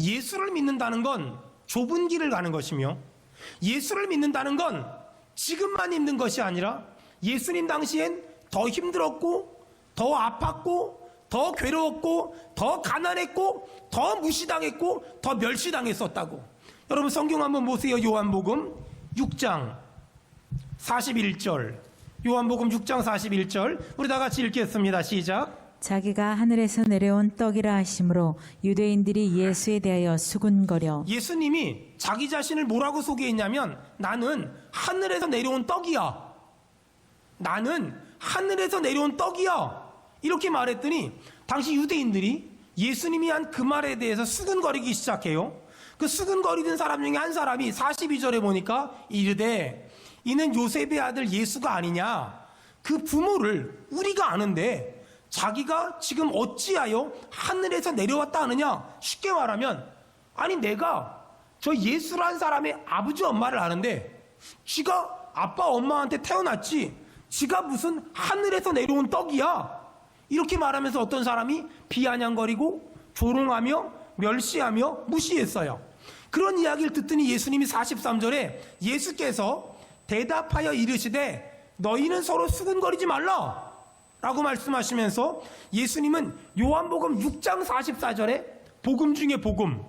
예수를 믿는다는 건 좁은 길을 가는 것이며, 예수를 믿는다는 건 지금만 힘든 것이 아니라 예수님 당시엔 더 힘들었고, 더 아팠고, 더 괴로웠고, 더 가난했고, 더 무시당했고, 더 멸시당했었다고. 여러분 성경 한번 보세요. 요한복음 6장 41절. 요한복음 6장 41절. 우리 다 같이 읽겠습니다. 시작. 자기가 하늘에서 내려온 떡이라 하심으로 유대인들이 예수에 대하여 수군거려. 예수님이 자기 자신을 뭐라고 소개했냐면, 나는 하늘에서 내려온 떡이야. 나는 하늘에서 내려온 떡이야. 이렇게 말했더니 당시 유대인들이 예수님이 한 그 말에 대해서 수군거리기 시작해요. 그 수군거리던 사람 중에 한 사람이 42절에 보니까 이르되 이는 요셉의 아들 예수가 아니냐. 그 부모를 우리가 아는데 자기가 지금 어찌하여 하늘에서 내려왔다 하느냐. 쉽게 말하면, 아니 내가 저 예수란 사람의 아버지 엄마를 아는데 지가 아빠 엄마한테 태어났지 지가 무슨 하늘에서 내려온 떡이야. 이렇게 말하면서 어떤 사람이 비아냥거리고 조롱하며 멸시하며 무시했어요. 그런 이야기를 듣더니 예수님이 43절에 예수께서 대답하여 이르시되 너희는 서로 수군거리지 말라 라고 말씀하시면서 예수님은 요한복음 6장 44절에 복음 중에 복음,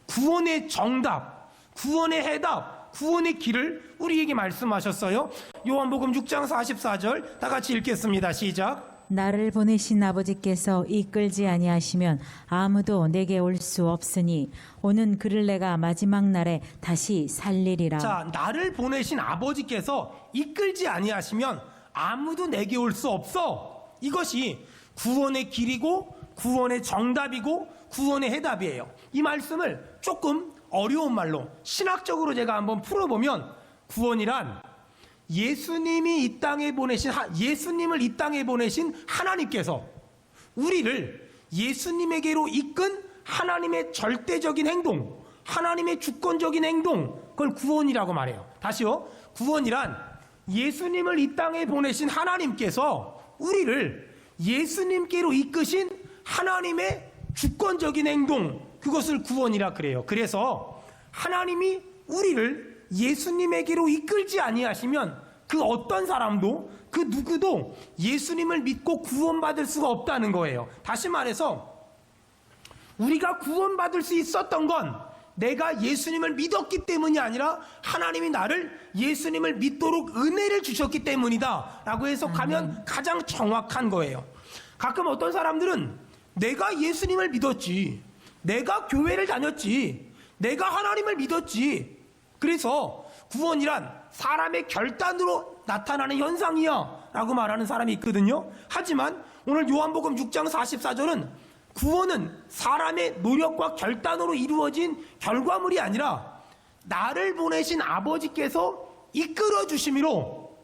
구원의 정답, 구원의 해답, 구원의 길을 우리에게 말씀하셨어요. 요한복음 6장 44절 다 같이 읽겠습니다. 시작. 나를 보내신 아버지께서 이끌지 아니하시면 아무도 내게 올 수 없으니 오는 그를 내가 마지막 날에 다시 살리리라. 자, 나를 보내신 아버지께서 이끌지 아니하시면 아무도 내게 올 수 없어. 이것이 구원의 길이고 구원의 정답이고 구원의 해답이에요. 이 말씀을 조금 어려운 말로 신학적으로 제가 한번 풀어보면, 구원이란 예수님을 이 땅에 보내신 하나님께서 우리를 예수님에게로 이끈 하나님의 절대적인 행동, 하나님의 주권적인 행동, 그걸 구원이라고 말해요. 다시요. 구원이란 예수님을 이 땅에 보내신 하나님께서 우리를 예수님께로 이끄신 하나님의 주권적인 행동, 그것을 구원이라 그래요. 그래서 하나님이 우리를 예수님에게로 이끌지 아니하시면 그 어떤 사람도, 그 누구도 예수님을 믿고 구원받을 수가 없다는 거예요. 다시 말해서 우리가 구원받을 수 있었던 건 내가 예수님을 믿었기 때문이 아니라 하나님이 나를 예수님을 믿도록 은혜를 주셨기 때문이다 라고 해석하면 가장 정확한 거예요. 가끔 어떤 사람들은 내가 예수님을 믿었지, 내가 교회를 다녔지, 내가 하나님을 믿었지, 그래서 구원이란 사람의 결단으로 나타나는 현상이야 라고 말하는 사람이 있거든요. 하지만 오늘 요한복음 6장 44절은 구원은 사람의 노력과 결단으로 이루어진 결과물이 아니라 나를 보내신 아버지께서 이끌어 주심으로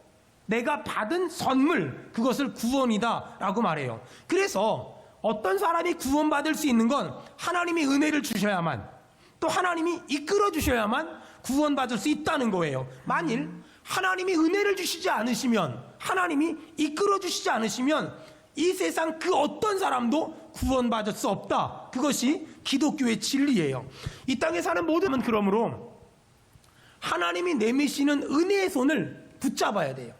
내가 받은 선물, 그것을 구원이다 라고 말해요. 그래서 어떤 사람이 구원받을 수 있는 건 하나님이 은혜를 주셔야만, 또 하나님이 이끌어 주셔야만 구원받을 수 있다는 거예요. 만일 하나님이 은혜를 주시지 않으시면, 하나님이 이끌어 주시지 않으시면 이 세상 그 어떤 사람도 구원받을 수 없다. 그것이 기독교의 진리예요. 이 땅에 사는 모든 사람은 그러므로 하나님이 내미시는 은혜의 손을 붙잡아야 돼요.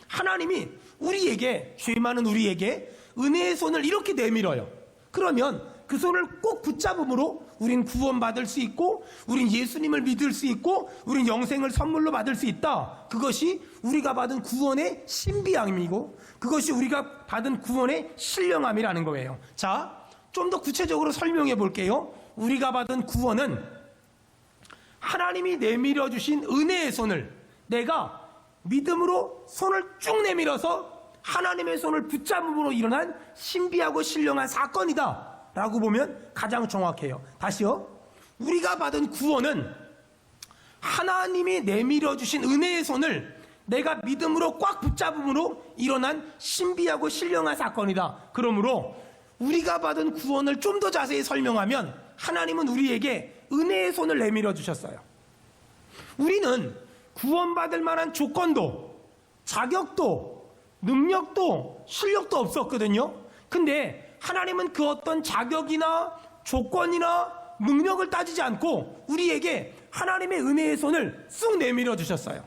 하나님이 우리에게, 죄 많은 우리에게 은혜의 손을 이렇게 내밀어요. 그러면 그 손을 꼭 붙잡음으로 우린 구원받을 수 있고, 우린 예수님을 믿을 수 있고, 우린 영생을 선물로 받을 수 있다. 그것이 우리가 받은 구원의 신비함이고, 그것이 우리가 받은 구원의 신령함이라는 거예요. 자, 좀 더 구체적으로 설명해 볼게요. 우리가 받은 구원은 하나님이 내밀어 주신 은혜의 손을 내가 믿음으로 손을 쭉 내밀어서 하나님의 손을 붙잡음으로 일어난 신비하고 신령한 사건이다 라고 보면 가장 정확해요. 다시요. 우리가 받은 구원은 하나님이 내밀어 주신 은혜의 손을 내가 믿음으로 꽉 붙잡음으로 일어난 신비하고 신령한 사건이다. 그러므로 우리가 받은 구원을 좀 더 자세히 설명하면 하나님은 우리에게 은혜의 손을 내밀어 주셨어요. 우리는 구원받을 만한 조건도, 자격도, 능력도, 실력도 없었거든요. 근데 하나님은 그 어떤 자격이나 조건이나 능력을 따지지 않고 우리에게 하나님의 은혜의 손을 쑥 내밀어 주셨어요.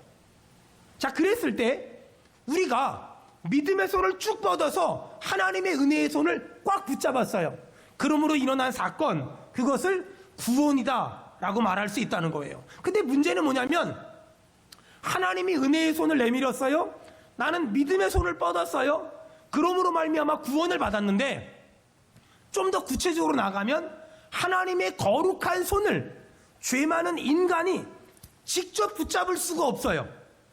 자, 그랬을 때 우리가 믿음의 손을 쭉 뻗어서 하나님의 은혜의 손을 꽉 붙잡았어요. 그러므로 일어난 사건, 그것을 구원이다 라고 말할 수 있다는 거예요. 근데 문제는 뭐냐면 하나님이 은혜의 손을 내밀었어요. 나는 믿음의 손을 뻗었어요. 그러므로 말미암아 구원을 받았는데, 좀 더 구체적으로 나가면 하나님의 거룩한 손을 죄 많은 인간이 직접 붙잡을 수가 없어요.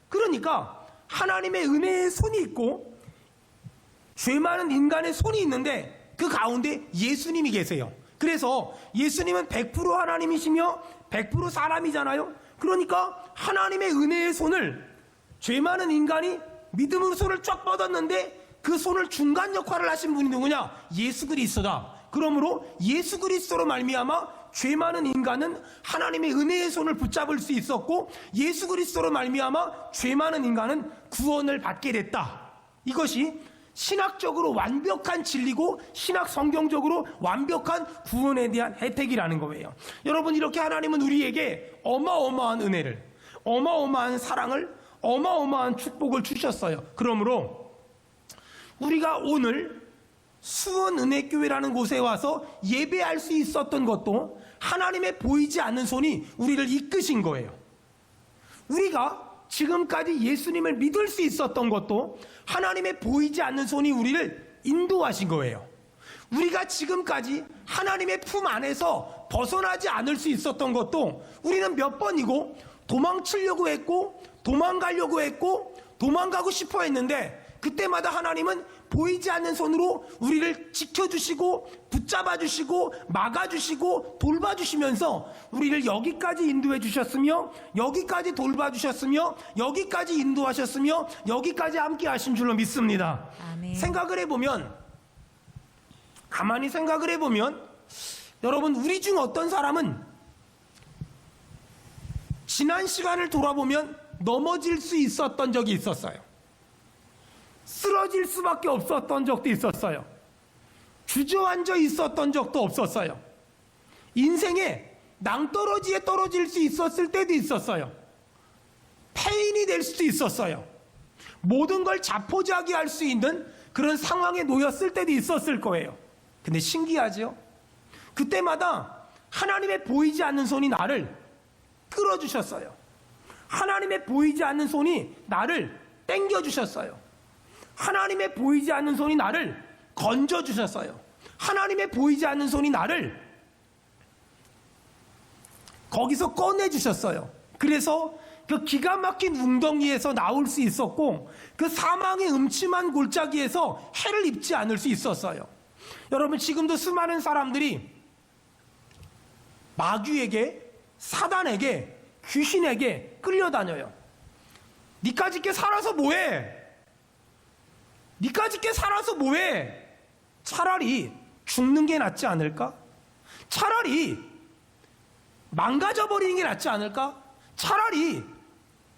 그러니까 하나님의 은혜의 손이 있고 죄 많은 인간의 손이 있는데 그 가운데 예수님이 계세요. 그래서 예수님은 100% 하나님이시며 100% 사람이잖아요. 그러니까 하나님의 은혜의 손을 죄 많은 인간이 믿음으로 손을 쫙 뻗었는데 그 손을 중간 역할을 하신 분이 누구냐? 예수 그리스도다. 그러므로 예수 그리스도로 말미암아 죄 많은 인간은 하나님의 은혜의 손을 붙잡을 수 있었고, 예수 그리스도로 말미암아 죄 많은 인간은 구원을 받게 됐다. 이것이 신학적으로 완벽한 진리고 신학 성경적으로 완벽한 구원에 대한 혜택이라는 거예요. 여러분, 이렇게 하나님은 우리에게 어마어마한 은혜를, 어마어마한 사랑을, 어마어마한 축복을 주셨어요. 그러므로 우리가 오늘 수원은혜교회라는 곳에 와서 예배할 수 있었던 것도 하나님의 보이지 않는 손이 우리를 이끄신 거예요. 우리가 지금까지 예수님을 믿을 수 있었던 것도 하나님의 보이지 않는 손이 우리를 인도하신 거예요. 우리가 지금까지 하나님의 품 안에서 벗어나지 않을 수 있었던 것도 우리는 몇 번이고 도망치려고 했고 도망가려고 했고 도망가고 싶어 했는데, 그때마다 하나님은 보이지 않는 손으로 우리를 지켜주시고 붙잡아주시고 막아주시고 돌봐주시면서 우리를 여기까지 인도해 주셨으며 여기까지 돌봐주셨으며 여기까지 인도하셨으며 여기까지 함께 하신 줄로 믿습니다. 아멘. 생각을 해보면, 가만히 생각을 해보면, 여러분, 우리 중 어떤 사람은 지난 시간을 돌아보면 넘어질 수 있었던 적이 있었어요. 쓰러질 수밖에 없었던 적도 있었어요. 주저앉아 있었던 적도 없었어요. 인생에 낭떠러지에 떨어질 수 있었을 때도 있었어요. 폐인이 될 수도 있었어요. 모든 걸 자포자기할 수 있는 그런 상황에 놓였을 때도 있었을 거예요. 근데 신기하죠? 그때마다 하나님의 보이지 않는 손이 나를 끌어주셨어요. 하나님의 보이지 않는 손이 나를 땡겨주셨어요. 하나님의 보이지 않는 손이 나를 건져주셨어요. 하나님의 보이지 않는 손이 나를 거기서 꺼내주셨어요. 그래서 그 기가 막힌 웅덩이에서 나올 수 있었고, 그 사망의 음침한 골짜기에서 해를 입지 않을 수 있었어요. 여러분, 지금도 수많은 사람들이 마귀에게, 사단에게, 귀신에게 끌려다녀요. 니까짓 게 살아서 뭐해? 니까짓 게 살아서 뭐해? 차라리 죽는 게 낫지 않을까? 차라리 망가져버리는 게 낫지 않을까? 차라리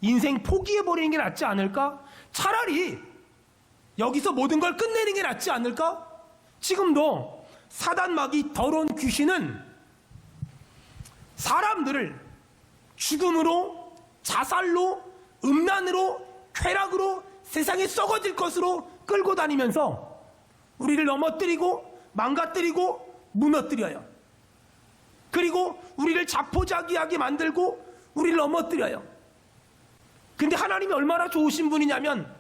인생 포기해버리는 게 낫지 않을까? 차라리 여기서 모든 걸 끝내는 게 낫지 않을까? 지금도 사단 마귀 더러운 귀신은 사람들을 죽음으로, 자살로, 음란으로, 쾌락으로, 세상에 썩어질 것으로 끌고 다니면서 우리를 넘어뜨리고 망가뜨리고 무너뜨려요. 그리고 우리를 자포자기하게 만들고 우리를 넘어뜨려요. 근데 하나님이 얼마나 좋으신 분이냐면,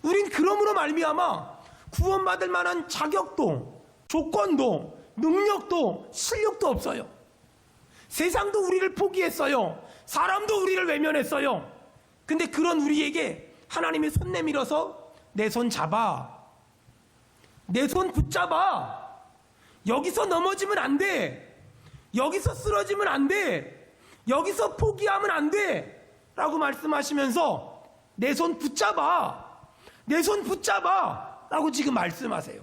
우린 그러므로 말미암아 구원받을 만한 자격도, 조건도, 능력도, 실력도 없어요. 세상도 우리를 포기했어요. 사람도 우리를 외면했어요. 근데 그런 우리에게 하나님이 손 내밀어서 내 손 잡아, 내 손 붙잡아, 여기서 넘어지면 안 돼, 여기서 쓰러지면 안 돼, 여기서 포기하면 안 돼 라고 말씀하시면서 내 손 붙잡아, 내 손 붙잡아 라고 지금 말씀하세요.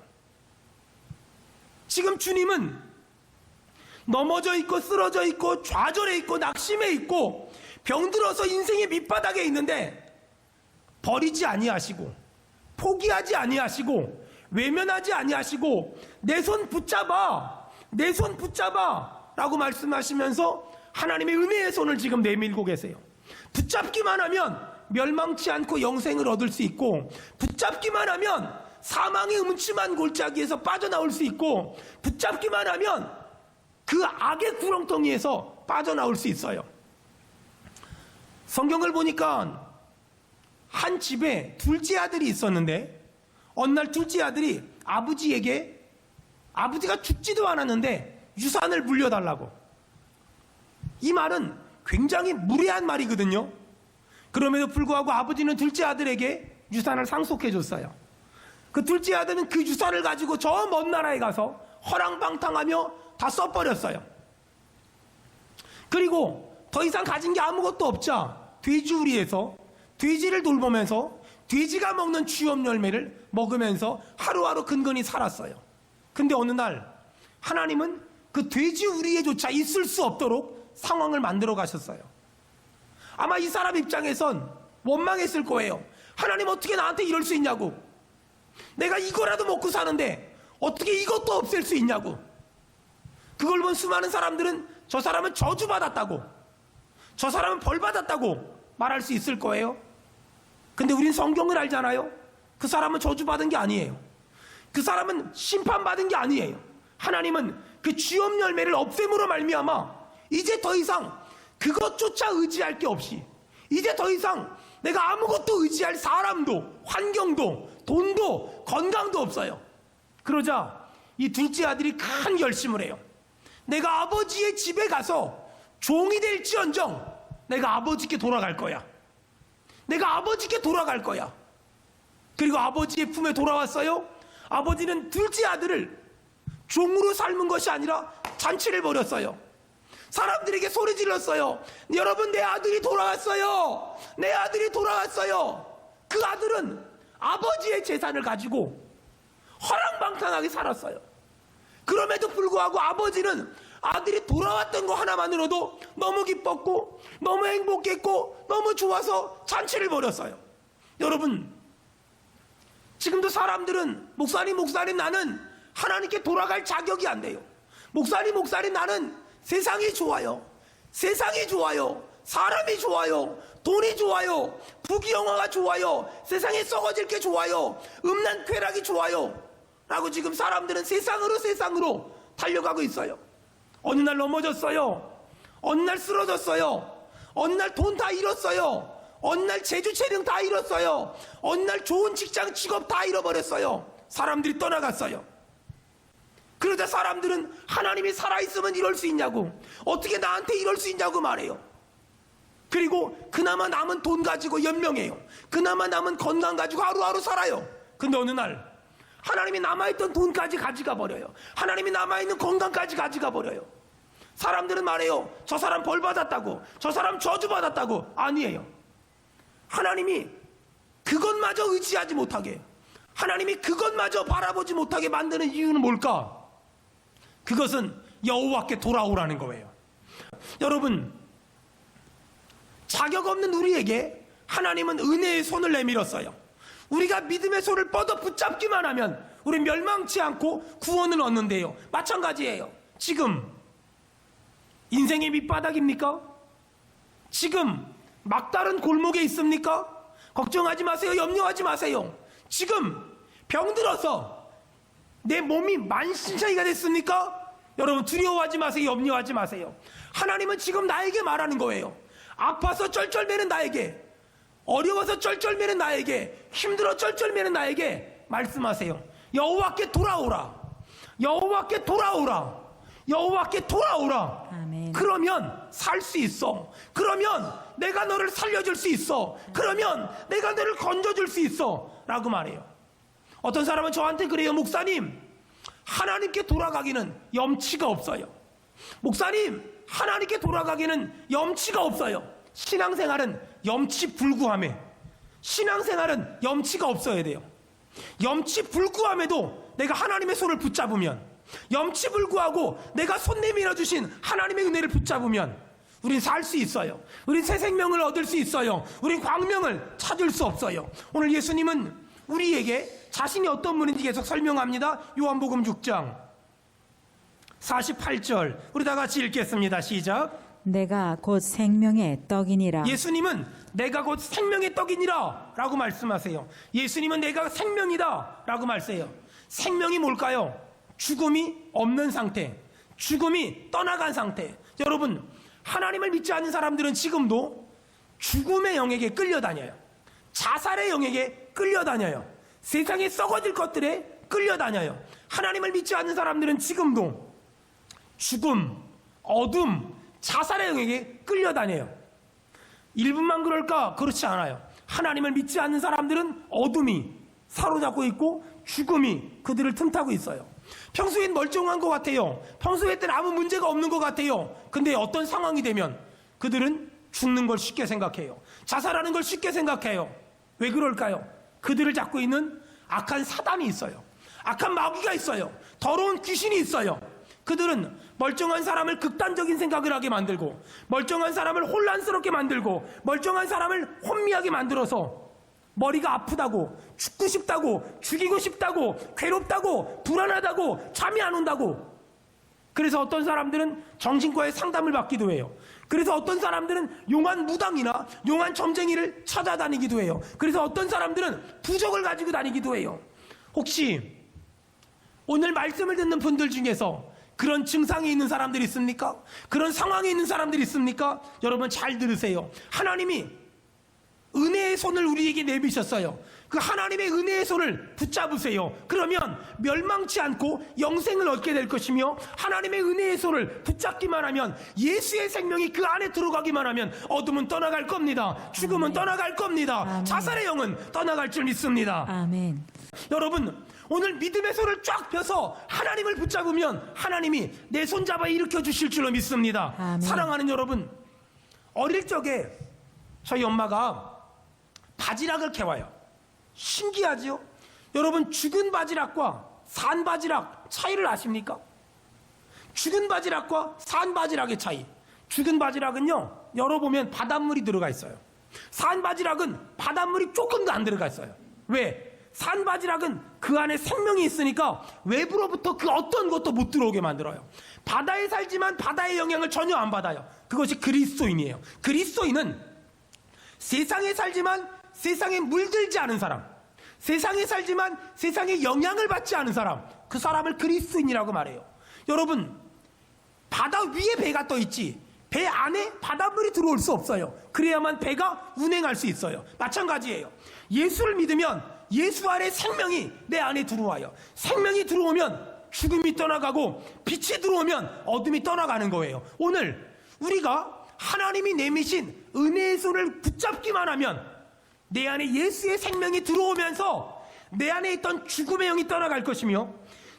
지금 주님은 넘어져 있고 쓰러져 있고 좌절해 있고 낙심해 있고 병들어서 인생의 밑바닥에 있는데 버리지 아니하시고 포기하지 아니하시고 외면하지 아니하시고 내 손 붙잡아, 내 손 붙잡아 라고 말씀하시면서 하나님의 은혜의 손을 지금 내밀고 계세요. 붙잡기만 하면 멸망치 않고 영생을 얻을 수 있고, 붙잡기만 하면 사망의 음침한 골짜기에서 빠져나올 수 있고, 붙잡기만 하면 그 악의 구렁텅이에서 빠져나올 수 있어요. 성경을 보니까 한 집에 둘째 아들이 있었는데, 어느 날 둘째 아들이 아버지에게, 아버지가 죽지도 않았는데 유산을 물려달라고. 이 말은 굉장히 무례한 말이거든요. 그럼에도 불구하고 아버지는 둘째 아들에게 유산을 상속해 줬어요. 그 둘째 아들은 그 유산을 가지고 저 먼 나라에 가서 허랑방탕하며 다 써버렸어요. 그리고 더 이상 가진 게 아무것도 없자 돼지우리에서 돼지를 돌보면서 돼지가 먹는 주염 열매를 먹으면서 하루하루 근근히 살았어요. 근데 어느 날 하나님은 그 돼지우리에조차 있을 수 없도록 상황을 만들어 가셨어요. 아마 이 사람 입장에선 원망했을 거예요. 하나님 어떻게 나한테 이럴 수 있냐고. 내가 이거라도 먹고 사는데 어떻게 이것도 없앨 수 있냐고. 그걸 본 수많은 사람들은 저 사람은 저주받았다고, 저 사람은 벌받았다고 말할 수 있을 거예요. 근데 우린 성경을 알잖아요. 그 사람은 저주받은 게 아니에요. 그 사람은 심판받은 게 아니에요. 하나님은 그 주염 열매를 없앰으로 말미암아 이제 더 이상 그것조차 의지할 게 없이, 이제 더 이상 내가 아무것도 의지할 사람도 환경도 돈도 건강도 없어요. 그러자 이 둘째 아들이 큰 결심을 해요. 내가 아버지의 집에 가서 종이 될지언정 내가 아버지께 돌아갈 거야. 내가 아버지께 돌아갈 거야. 그리고 아버지의 품에 돌아왔어요. 아버지는 둘째 아들을 종으로 삶은 것이 아니라 잔치를 벌였어요. 사람들에게 소리 질렀어요. 여러분, 내 아들이 돌아왔어요. 내 아들이 돌아왔어요. 그 아들은 아버지의 재산을 가지고 허랑방탕하게 살았어요. 그럼에도 불구하고 아버지는 아들이 돌아왔던 거 하나만으로도 너무 기뻤고 너무 행복했고 너무 좋아서 잔치를 벌였어요. 여러분, 지금도 사람들은 목사님 나는 하나님께 돌아갈 자격이 안 돼요. 목사님 나는 세상이 좋아요. 세상이 좋아요. 사람이 좋아요. 돈이 좋아요. 부귀영화가 좋아요. 세상에 썩어질 게 좋아요. 음란 쾌락이 좋아요. 라고 지금 사람들은 세상으로 달려가고 있어요. 어느 날 넘어졌어요. 어느 날 쓰러졌어요. 어느 날 돈 다 잃었어요. 어느 날 재주 재능 다 잃었어요. 어느 날 좋은 직장 직업 다 잃어버렸어요. 사람들이 떠나갔어요. 그러자 사람들은 하나님이 살아있으면 이럴 수 있냐고, 어떻게 나한테 이럴 수 있냐고 말해요. 그리고 그나마 남은 돈 가지고 연명해요. 그나마 남은 건강 가지고 하루하루 살아요. 근데 어느 날 하나님이 남아있던 돈까지 가져가 버려요. 하나님이 남아있는 건강까지 가져가 버려요. 사람들은 말해요. 저 사람 벌 받았다고, 저 사람 저주 받았다고. 아니에요. 하나님이 그것마저 의지하지 못하게, 하나님이 그것마저 바라보지 못하게 만드는 이유는 뭘까? 그것은 여호와께 돌아오라는 거예요. 여러분, 자격 없는 우리에게 하나님은 은혜의 손을 내밀었어요. 우리가 믿음의 손을 뻗어 붙잡기만 하면 우리 멸망치 않고 구원을 얻는데요. 마찬가지예요. 지금 인생의 밑바닥입니까? 지금 막다른 골목에 있습니까? 걱정하지 마세요. 염려하지 마세요. 지금 병들어서 내 몸이 만신창이가 됐습니까? 여러분, 두려워하지 마세요. 염려하지 마세요. 하나님은 지금 나에게 말하는 거예요. 아파서 쩔쩔매는 나에게, 어려워서 쩔쩔매는 나에게, 힘들어 쩔쩔매는 나에게 말씀하세요. 여호와께 돌아오라. 여호와께 돌아오라. 여호와께 돌아오라. 아멘. 그러면 살 수 있어. 그러면 내가 너를 살려줄 수 있어. 그러면 내가 너를 건져줄 수 있어. 라고 말해요. 어떤 사람은 저한테 그래요. 목사님, 하나님께 돌아가기는 염치가 없어요. 목사님, 하나님께 돌아가기는 염치가 없어요. 신앙생활은 염치 불구함에, 신앙생활은 염치가 없어야 돼요. 염치 불구함에도 내가 하나님의 손을 붙잡으면, 염치 불구하고 내가 손 내밀어 주신 하나님의 은혜를 붙잡으면 우린 살 수 있어요. 우린 새 생명을 얻을 수 있어요. 우린 광명을 찾을 수 없어요. 오늘 예수님은 우리에게 자신이 어떤 분인지 계속 설명합니다. 요한복음 6장 48절 우리 다 같이 읽겠습니다. 시작. 내가 곧 생명의 떡이니라. 예수님은 내가 곧 생명의 떡이니라 라고 말씀하세요. 예수님은 내가 생명이다 라고 말씀해요. 생명이 뭘까요? 죽음이 없는 상태, 죽음이 떠나간 상태. 여러분, 하나님을 믿지 않는 사람들은 지금도 죽음의 영에게 끌려다녀요. 자살의 영에게 끌려다녀요. 세상에 썩어질 것들에 끌려다녀요. 하나님을 믿지 않는 사람들은 지금도 죽음, 어둠, 자살의 영에게 끌려다녀요. 일부만 그럴까? 그렇지 않아요. 하나님을 믿지 않는 사람들은 어둠이 사로잡고 있고 죽음이 그들을 틈타고 있어요. 평소엔 멀쩡한 것 같아요. 평소에 때는 아무 문제가 없는 것 같아요. 근데 어떤 상황이 되면 그들은 죽는 걸 쉽게 생각해요. 자살하는 걸 쉽게 생각해요. 왜 그럴까요? 그들을 잡고 있는 악한 사단이 있어요. 악한 마귀가 있어요. 더러운 귀신이 있어요. 그들은 멀쩡한 사람을 극단적인 생각을 하게 만들고, 멀쩡한 사람을 혼란스럽게 만들고, 멀쩡한 사람을 혼미하게 만들어서 머리가 아프다고, 죽고 싶다고, 죽이고 싶다고, 괴롭다고, 불안하다고, 잠이 안 온다고. 그래서 어떤 사람들은 정신과의 상담을 받기도 해요. 그래서 어떤 사람들은 용한 무당이나 용한 점쟁이를 찾아다니기도 해요. 그래서 어떤 사람들은 부적을 가지고 다니기도 해요. 혹시 오늘 말씀을 듣는 분들 중에서 그런 증상이 있는 사람들이 있습니까? 그런 상황이 있는 사람들이 있습니까? 여러분 잘 들으세요. 하나님이 은혜의 손을 우리에게 내미셨어요. 그 하나님의 은혜의 손을 붙잡으세요. 그러면 멸망치 않고 영생을 얻게 될 것이며, 하나님의 은혜의 손을 붙잡기만 하면, 예수의 생명이 그 안에 들어가기만 하면 어둠은 떠나갈 겁니다. 죽음은 아멘. 떠나갈 겁니다. 아멘. 자살의 영은 떠나갈 줄 믿습니다. 아멘. 여러분, 오늘 믿음의 손을 쫙 펴서 하나님을 붙잡으면 하나님이 내 손잡아 일으켜 주실 줄로 믿습니다. 아멘. 사랑하는 여러분, 어릴 적에 저희 엄마가 바지락을 캐와요. 신기하지요? 여러분, 죽은 바지락과 산 바지락 차이를 아십니까? 죽은 바지락과 산 바지락의 차이. 죽은 바지락은요, 열어보면 바닷물이 들어가 있어요. 산 바지락은 바닷물이 조금도 안 들어가 있어요. 왜? 산 바지락은 그 안에 생명이 있으니까 외부로부터 그 어떤 것도 못 들어오게 만들어요. 바다에 살지만 바다의 영향을 전혀 안 받아요. 그것이 그리스도인이에요. 그리스도인은 세상에 살지만 세상에 물들지 않은 사람, 세상에 살지만 세상에 영향을 받지 않은 사람, 그 사람을 그리스도인이라고 말해요. 여러분, 바다 위에 배가 떠 있지 배 안에 바닷물이 들어올 수 없어요. 그래야만 배가 운행할 수 있어요. 마찬가지예요. 예수를 믿으면 예수 안에 생명이 내 안에 들어와요. 생명이 들어오면 죽음이 떠나가고, 빛이 들어오면 어둠이 떠나가는 거예요. 오늘 우리가 하나님이 내미신 은혜의 손을 붙잡기만 하면 내 안에 예수의 생명이 들어오면서 내 안에 있던 죽음의 영이 떠나갈 것이며,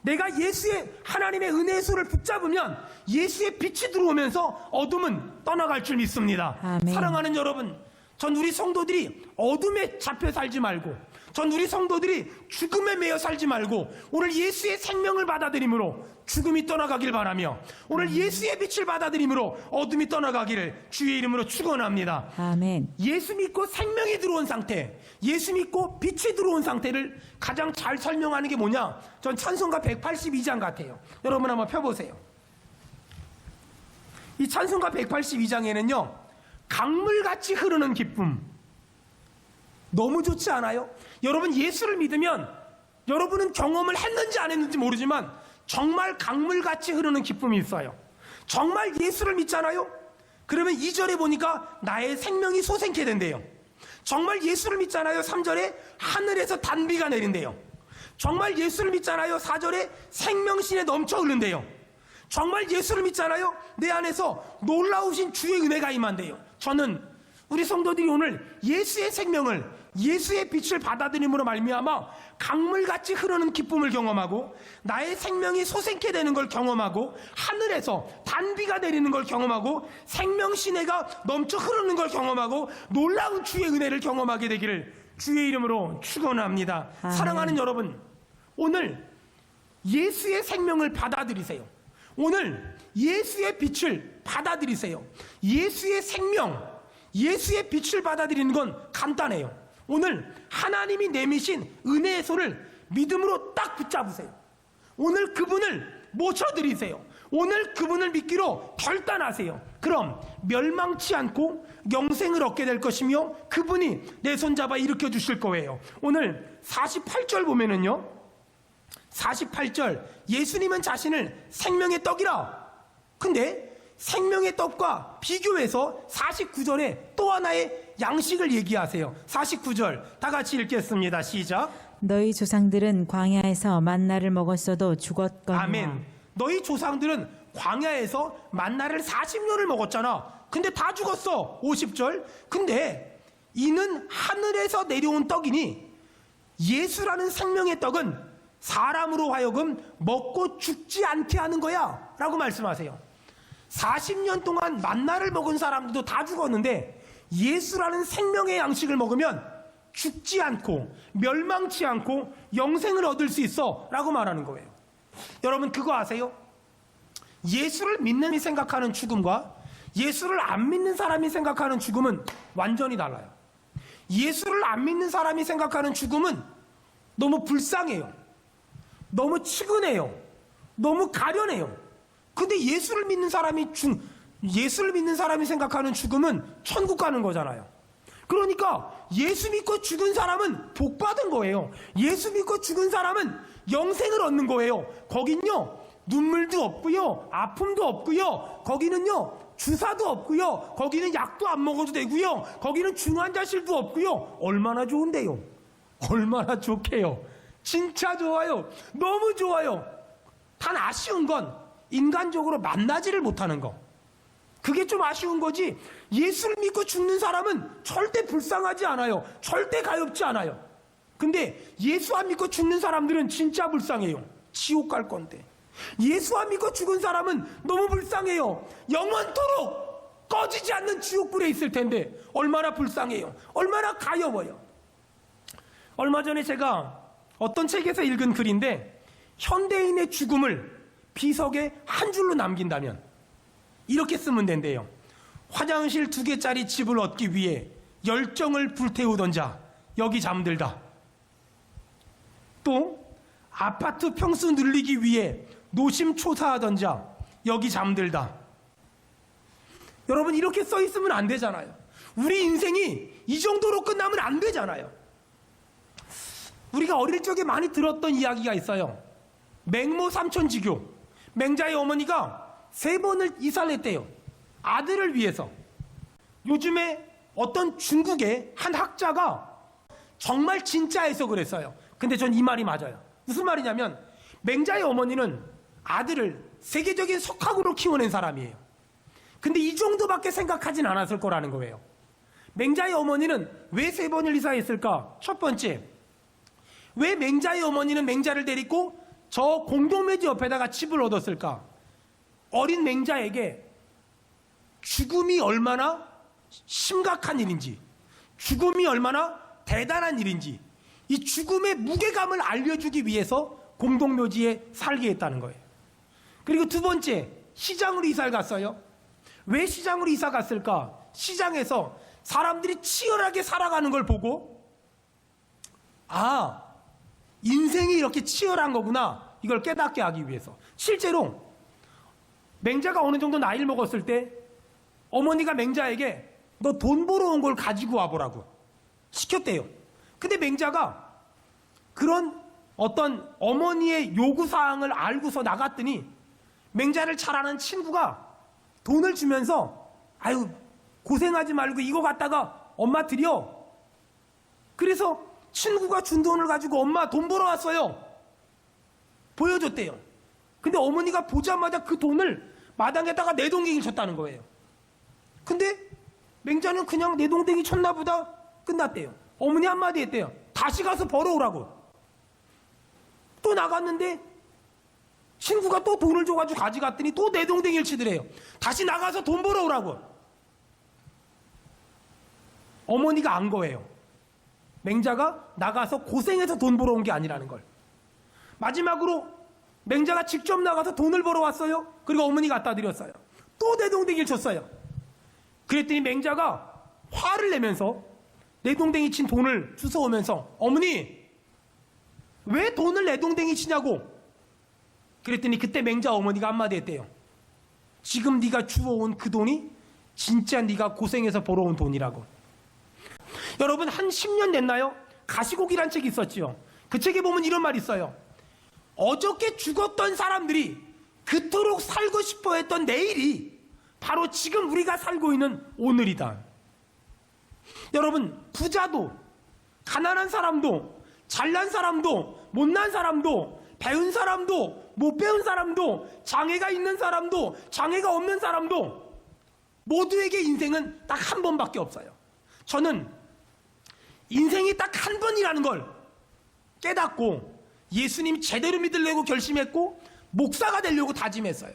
내가 예수의 하나님의 은혜의 손을 붙잡으면 예수의 빛이 들어오면서 어둠은 떠나갈 줄 믿습니다. 아멘. 사랑하는 여러분, 전 우리 성도들이 어둠에 잡혀 살지 말고, 전 우리 성도들이 죽음에 매여 살지 말고, 오늘 예수의 생명을 받아들임으로 죽음이 떠나가길 바라며, 오늘 예수의 빛을 받아들임으로 어둠이 떠나가기를 주의 이름으로 축원합니다. 아멘. 예수 믿고 생명이 들어온 상태, 예수 믿고 빛이 들어온 상태를 가장 잘 설명하는 게 뭐냐? 전 찬송가 182장 같아요. 여러분 한번 펴보세요. 이 찬송가 182장에는요 강물같이 흐르는 기쁨, 너무 좋지 않아요? 여러분, 예수를 믿으면 여러분은 경험을 했는지 안 했는지 모르지만 정말 강물같이 흐르는 기쁨이 있어요. 정말 예수를 믿잖아요? 그러면 2절에 보니까 나의 생명이 솟게 된대요. 정말 예수를 믿잖아요? 3절에 하늘에서 단비가 내린대요. 정말 예수를 믿잖아요? 4절에 생명신에 넘쳐 흐른대요. 정말 예수를 믿잖아요? 내 안에서 놀라우신 주의 은혜가 임한대요. 저는 우리 성도들이 오늘 예수의 생명을, 예수의 빛을 받아들임으로 말미암아 강물같이 흐르는 기쁨을 경험하고, 나의 생명이 솟게 되는 걸 경험하고, 하늘에서 단비가 내리는 걸 경험하고, 생명시내가 넘쳐 흐르는 걸 경험하고, 놀라운 주의 은혜를 경험하게 되기를 주의 이름으로 축원합니다. 아멘. 사랑하는 여러분, 오늘 예수의 생명을 받아들이세요. 오늘 예수의 빛을 받아들이세요. 예수의 생명, 예수의 빛을 받아들이는 건 간단해요. 오늘 하나님이 내미신 은혜의 손을 믿음으로 딱 붙잡으세요. 오늘 그분을 모셔드리세요. 오늘 그분을 믿기로 결단하세요. 그럼 멸망치 않고 영생을 얻게 될 것이며 그분이 내 손잡아 일으켜 주실 거예요. 오늘 48절 보면은요, 48절, 예수님은 자신을 생명의 떡이라. 근데 생명의 떡과 비교해서 49절에 또 하나의 양식을 얘기하세요. 49절 다 같이 읽겠습니다. 시작. 너희 조상들은 광야에서 만나를 먹었어도 죽었거니와. 아멘. 너희 조상들은 광야에서 만나를 40년을 먹었잖아. 근데 다 죽었어. 50절. 근데 이는 하늘에서 내려온 떡이니 예수라는 생명의 떡은 사람으로 하여금 먹고 죽지 않게 하는 거야 라고 말씀하세요. 40년 동안 만나를 먹은 사람들도 다 죽었는데 예수라는 생명의 양식을 먹으면 죽지 않고 멸망치 않고 영생을 얻을 수 있어 라고 말하는 거예요. 여러분 그거 아세요? 예수를 믿는 사람이 생각하는 죽음과 예수를 안 믿는 사람이 생각하는 죽음은 완전히 달라요. 예수를 안 믿는 사람이 생각하는 죽음은 너무 불쌍해요. 너무 치근해요. 너무 가련해요. 근데 예수를 믿는 사람이 생각하는 죽음은 천국 가는 거잖아요. 그러니까 예수 믿고 죽은 사람은 복 받은 거예요. 예수 믿고 죽은 사람은 영생을 얻는 거예요. 거긴요 눈물도 없고요, 아픔도 없고요, 거기는요 주사도 없고요, 거기는 약도 안 먹어도 되고요, 거기는 중환자실도 없고요. 얼마나 좋은데요. 얼마나 좋게요. 진짜 좋아요. 너무 좋아요. 단 아쉬운 건 인간적으로 만나지를 못하는 거. 그게 좀 아쉬운 거지. 예수를 믿고 죽는 사람은 절대 불쌍하지 않아요. 절대 가엾지 않아요. 근데 예수 안 믿고 죽는 사람들은 진짜 불쌍해요. 지옥 갈 건데. 예수 안 믿고 죽은 사람은 너무 불쌍해요. 영원토록 꺼지지 않는 지옥불에 있을 텐데 얼마나 불쌍해요. 얼마나 가여워요. 얼마 전에 제가 어떤 책에서 읽은 글인데, 현대인의 죽음을 비석에 한 줄로 남긴다면 이렇게 쓰면 된대요. 화장실 2개짜리 집을 얻기 위해 열정을 불태우던 자 여기 잠들다. 또 아파트 평수 늘리기 위해 노심초사하던 자 여기 잠들다. 여러분 이렇게 써 있으면 안 되잖아요. 우리 인생이 이 정도로 끝나면 안 되잖아요. 우리가 어릴 적에 많이 들었던 이야기가 있어요. 맹모 삼천지교. 맹자의 어머니가 3번을 이사를 했대요. 아들을 위해서. 요즘에 어떤 중국의 한 학자가 정말 진짜 해석을 했어요. 근데 전 이 말이 맞아요. 무슨 말이냐면 맹자의 어머니는 아들을 세계적인 석학으로 키워낸 사람이에요. 근데 이 정도밖에 생각하진 않았을 거라는 거예요. 맹자의 어머니는 왜 3번을 이사했을까? 첫 번째, 왜 맹자의 어머니는 맹자를 데리고 저 공동묘지 옆에다가 집을 얻었을까? 어린 맹자에게 죽음이 얼마나 심각한 일인지, 죽음이 얼마나 대단한 일인지, 이 죽음의 무게감을 알려주기 위해서 공동묘지에 살게 했다는 거예요. 그리고 두 번째, 시장으로 이사를 갔어요. 왜 시장으로 이사 갔을까? 시장에서 사람들이 치열하게 살아가는 걸 보고, 아, 인생이 이렇게 치열한 거구나, 이걸 깨닫게 하기 위해서. 실제로 맹자가 어느 정도 나이를 먹었을 때 어머니가 맹자에게 너 돈 벌어 온 걸 가지고 와보라고 시켰대요. 근데 맹자가 그런 어떤 어머니의 요구사항을 알고서 나갔더니 맹자를 잘 아는 친구가 돈을 주면서 아유 고생하지 말고 이거 갖다가 엄마 드려. 그래서 친구가 준 돈을 가지고 엄마 돈 벌어 왔어요. 보여줬대요. 근데 어머니가 보자마자 그 돈을 마당에다가 내동댕이를 쳤다는 거예요. 근데 맹자는 그냥 내동댕이 쳤나 보다 끝났대요. 어머니 한마디 했대요. 다시 가서 벌어오라고. 또 나갔는데 친구가 또 돈을 줘가지고 가져갔더니 또 내동댕이를 치더래요. 다시 나가서 돈 벌어오라고. 어머니가 안 거예요. 맹자가 나가서 고생해서 돈 벌어온 게 아니라는 걸. 마지막으로 맹자가 직접 나가서 돈을 벌어왔어요. 그리고 어머니 갖다 드렸어요. 또 내동댕이를 쳤어요. 그랬더니 맹자가 화를 내면서 내동댕이 친 돈을 주워오면서 어머니 왜 돈을 내동댕이 치냐고. 그랬더니 그때 맹자 어머니가 한마디 했대요. 지금 네가 주워온 그 돈이 진짜 네가 고생해서 벌어온 돈이라고. 여러분, 한 10년 됐나요? 가시곡이란 책이 있었지요. 그 책에 보면 이런 말이 있어요. 어저께 죽었던 사람들이 그토록 살고 싶어 했던 내일이 바로 지금 우리가 살고 있는 오늘이다. 여러분, 부자도 가난한 사람도 잘난 사람도 못난 사람도 배운 사람도 못 배운 사람도 장애가 있는 사람도 장애가 없는 사람도 모두에게 인생은 딱 한 번밖에 없어요. 저는 인생이 딱 한 번이라는 걸 깨닫고 예수님 제대로 믿으려고 결심했고 목사가 되려고 다짐했어요.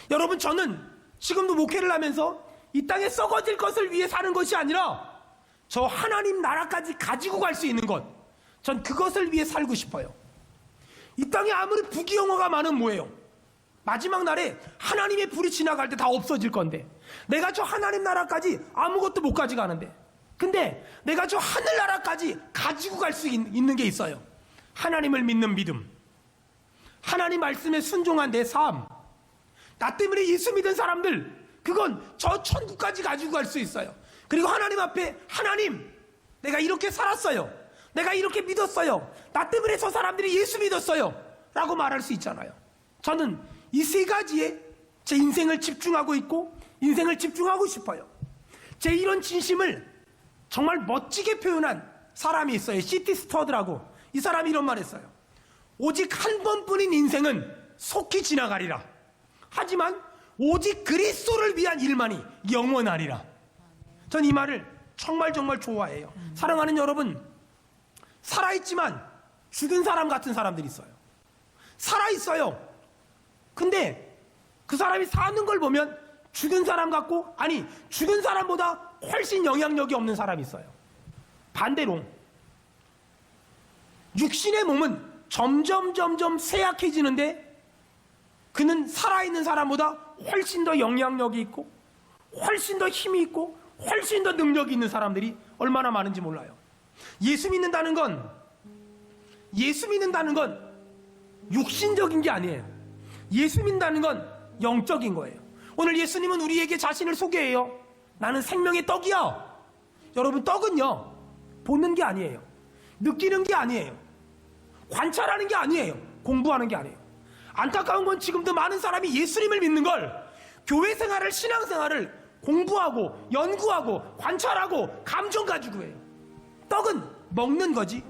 여러분, 저는 지금도 목회를 하면서 이 땅에 썩어질 것을 위해 사는 것이 아니라 저 하나님 나라까지 가지고 갈 수 있는 것, 전 그것을 위해 살고 싶어요. 이 땅에 아무리 부귀영화가 많으면 뭐예요? 마지막 날에 하나님의 불이 지나갈 때 다 없어질 건데, 내가 저 하나님 나라까지 아무것도 못 가져가는데, 근데 내가 저 하늘나라까지 가지고 갈 수 있는 게 있어요. 하나님을 믿는 믿음, 하나님 말씀에 순종한 내 삶, 나 때문에 예수 믿은 사람들, 그건 저 천국까지 가지고 갈 수 있어요. 그리고 하나님 앞에, 하나님, 내가 이렇게 살았어요, 내가 이렇게 믿었어요, 나 때문에 저 사람들이 예수 믿었어요 라고 말할 수 있잖아요. 저는 이 세 가지에 제 인생을 집중하고 있고 인생을 집중하고 싶어요. 제 이런 진심을 정말 멋지게 표현한 사람이 있어요. C.T. 스터드라고. 이 사람이 이런 말 했어요. 오직 한 번뿐인 인생은 속히 지나가리라. 하지만 오직 그리스도를 위한 일만이 영원하리라. 전 이 말을 정말 좋아해요. 사랑하는 여러분, 살아있지만 죽은 사람 같은 사람들이 있어요. 살아있어요. 근데 그 사람이 사는 걸 보면 죽은 사람 같고, 아니, 죽은 사람보다 훨씬 영향력이 없는 사람이 있어요. 반대로 육신의 몸은 점점 쇠약해지는데 그는 살아있는 사람보다 훨씬 더 영향력이 있고 훨씬 더 힘이 있고 훨씬 더 능력이 있는 사람들이 얼마나 많은지 몰라요. 예수 믿는다는 건 육신적인 게 아니에요. 예수 믿는다는 건 영적인 거예요. 오늘 예수님은 우리에게 자신을 소개해요. 나는 생명의 떡이야. 여러분, 떡은요, 보는 게 아니에요. 느끼는 게 아니에요. 관찰하는 게 아니에요. 공부하는 게 아니에요. 안타까운 건 지금도 많은 사람이 예수님을 믿는 걸 교회 생활을, 신앙생활을 공부하고 연구하고 관찰하고 감정 가지고 해요. 떡은 먹는 거지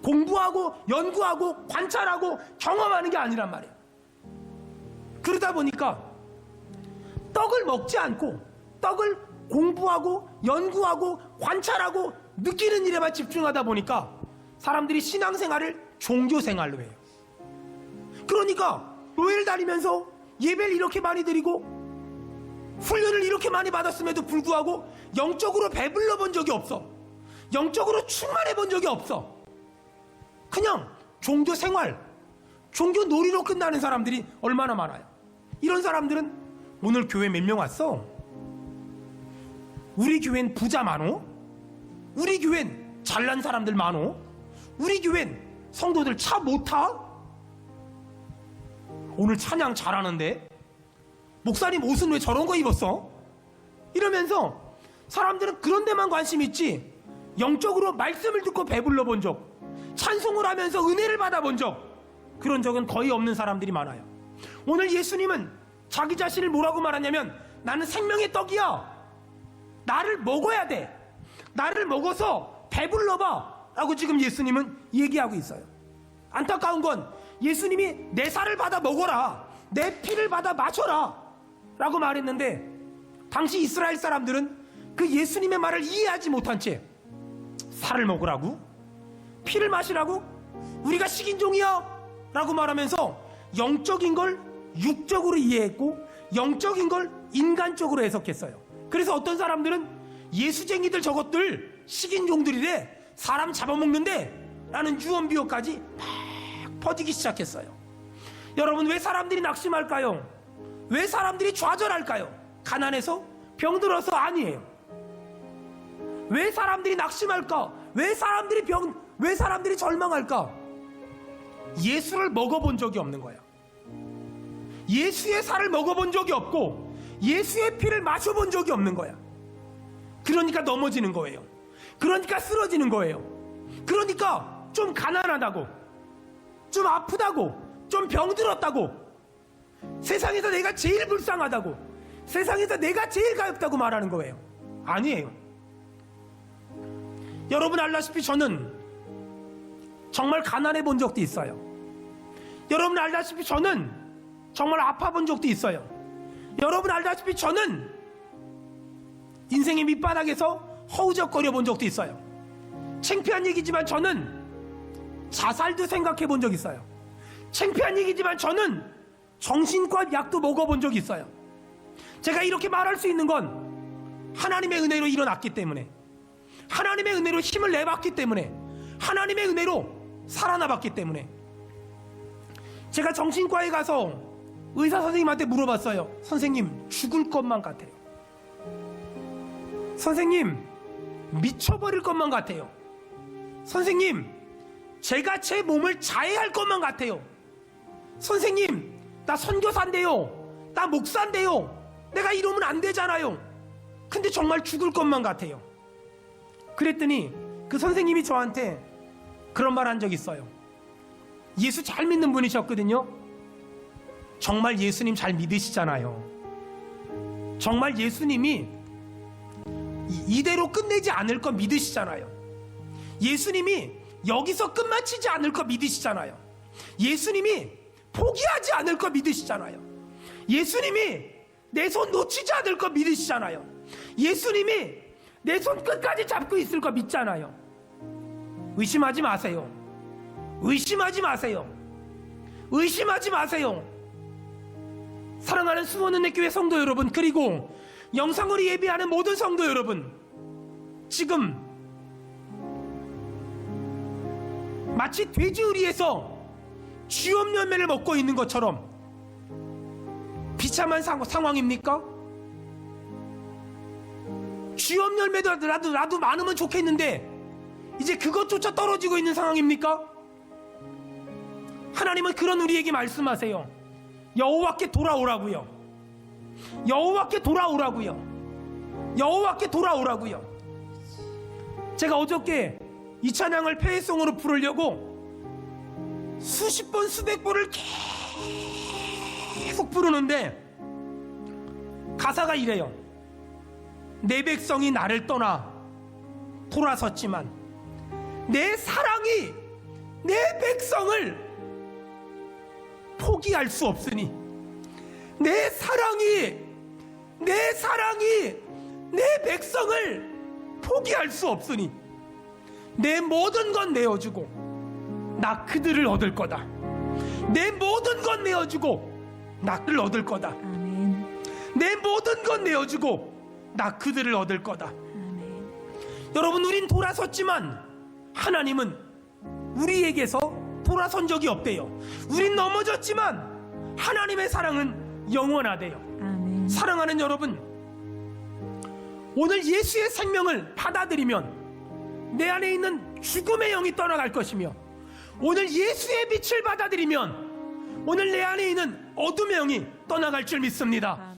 공부하고 연구하고 관찰하고 경험하는 게 아니란 말이에요. 그러다 보니까 떡을 먹지 않고 떡을 공부하고 연구하고 관찰하고 느끼는 일에만 집중하다 보니까 사람들이 신앙생활을 종교생활로 해요. 그러니까 교회를 다니면서 예배를 이렇게 많이 드리고 훈련을 이렇게 많이 받았음에도 불구하고 영적으로 배불러 본 적이 없어. 영적으로 충만해 본 적이 없어. 그냥 종교생활, 종교놀이로 끝나는 사람들이 얼마나 많아요. 이런 사람들은 오늘 교회 몇 명 왔어? 우리 교회는 부자 많어? 우리 교회는 잘난 사람들 많어? 우리 교회는 성도들 차 못 타? 오늘 찬양 잘하는데? 목사님 옷은 왜 저런 거 입었어? 이러면서 사람들은 그런 데만 관심 있지 영적으로 말씀을 듣고 배불러 본 적, 찬송을 하면서 은혜를 받아본 적, 그런 적은 거의 없는 사람들이 많아요. 오늘 예수님은 자기 자신을 뭐라고 말하냐면 나는 생명의 떡이야. 나를 먹어야 돼. 나를 먹어서 배불러봐 라고 지금 예수님은 얘기하고 있어요. 안타까운 건 예수님이 내 살을 받아 먹어라, 내 피를 받아 마셔라 라고 말했는데 당시 이스라엘 사람들은 그 예수님의 말을 이해하지 못한 채 살을 먹으라고? 피를 마시라고? 우리가 식인종이야 라고 말하면서 영적인 걸 육적으로 이해했고 영적인 걸 인간적으로 해석했어요. 그래서 어떤 사람들은 예수쟁이들 저것들 식인종들이래, 사람 잡아먹는데 라는 유언비어까지 막 퍼지기 시작했어요. 여러분, 왜 사람들이 낙심할까요? 왜 사람들이 좌절할까요? 가난해서? 병들어서? 아니에요. 왜 사람들이 낙심할까? 왜 사람들이 절망할까? 예수를 먹어본 적이 없는 거예요. 예수의 살을 먹어본 적이 없고 예수의 피를 마셔본 적이 없는 거야. 그러니까 넘어지는 거예요. 그러니까 쓰러지는 거예요. 그러니까 좀 가난하다고, 좀 아프다고, 좀 병들었다고, 세상에서 내가 제일 불쌍하다고, 세상에서 내가 제일 가엾다고 말하는 거예요. 아니에요. 여러분 알다시피 저는 정말 가난해 본 적도 있어요. 여러분 알다시피 저는 정말 아파 본 적도 있어요. 여러분 알다시피 저는 인생의 밑바닥에서 허우적거려 본 적도 있어요. 창피한 얘기지만 저는 자살도 생각해 본 적 있어요. 창피한 얘기지만 저는 정신과 약도 먹어본 적이 있어요. 제가 이렇게 말할 수 있는 건 하나님의 은혜로 일어났기 때문에, 하나님의 은혜로 힘을 내봤기 때문에, 하나님의 은혜로 살아나봤기 때문에. 제가 정신과에 가서 의사 선생님한테 물어봤어요. 선생님, 죽을 것만 같아요. 선생님, 미쳐버릴 것만 같아요. 선생님, 제가 제 몸을 자해할 것만 같아요. 선생님, 나 선교사인데요, 나 목사인데요, 내가 이러면 안 되잖아요. 근데 정말 죽을 것만 같아요. 그랬더니 그 선생님이 저한테 그런 말 한 적 있어요. 예수 잘 믿는 분이셨거든요. 정말 예수님 잘 믿으시잖아요. 정말 예수님이 이대로 끝내지 않을 거 믿으시잖아요. 예수님이 여기서 끝마치지 않을 거 믿으시잖아요. 예수님이 포기하지 않을 거 믿으시잖아요. 예수님이 내 손 놓치지 않을 거 믿으시잖아요. 예수님이 내 손 끝까지 잡고 있을 거 믿잖아요. 의심하지 마세요. 의심하지 마세요. 의심하지 마세요. 사랑하는 수원은혜교회 성도 여러분, 그리고 영상으로 예배하는 모든 성도 여러분, 지금 마치 돼지우리에서 쥐염 열매를 먹고 있는 것처럼 비참한 상황입니까? 쥐염 열매도 나도 많으면 좋겠는데 이제 그것조차 떨어지고 있는 상황입니까? 하나님은 그런 우리에게 말씀하세요. 여호와께 돌아오라고요. 여호와께 돌아오라고요. 여호와께 돌아오라고요. 제가 어저께 이 찬양을 폐회송으로 부르려고 수십 번 수백 번을 계속 부르는데 가사가 이래요. 내 백성이 나를 떠나 돌아섰지만 내 사랑이 내 백성을 포기할 수 없으니, 내 사랑이 내 백성을 포기할 수 없으니 내 모든 건 내어주고 나 그들을 얻을 거다. 내 모든 건 내어주고 나 그들을 얻을 거다. 아멘. 내 모든 건 내어주고 나 그들을 얻을 거다. 아멘. 여러분, 우린 돌아섰지만 하나님은 우리에게서 돌아선 적이 없대요. 우린 넘어졌지만 하나님의 사랑은 영원하대요. 아멘. 사랑하는 여러분, 오늘 예수의 생명을 받아들이면 내 안에 있는 죽음의 영이 떠나갈 것이며, 오늘 예수의 빛을 받아들이면 오늘 내 안에 있는 어둠의 영이 떠나갈 줄 믿습니다.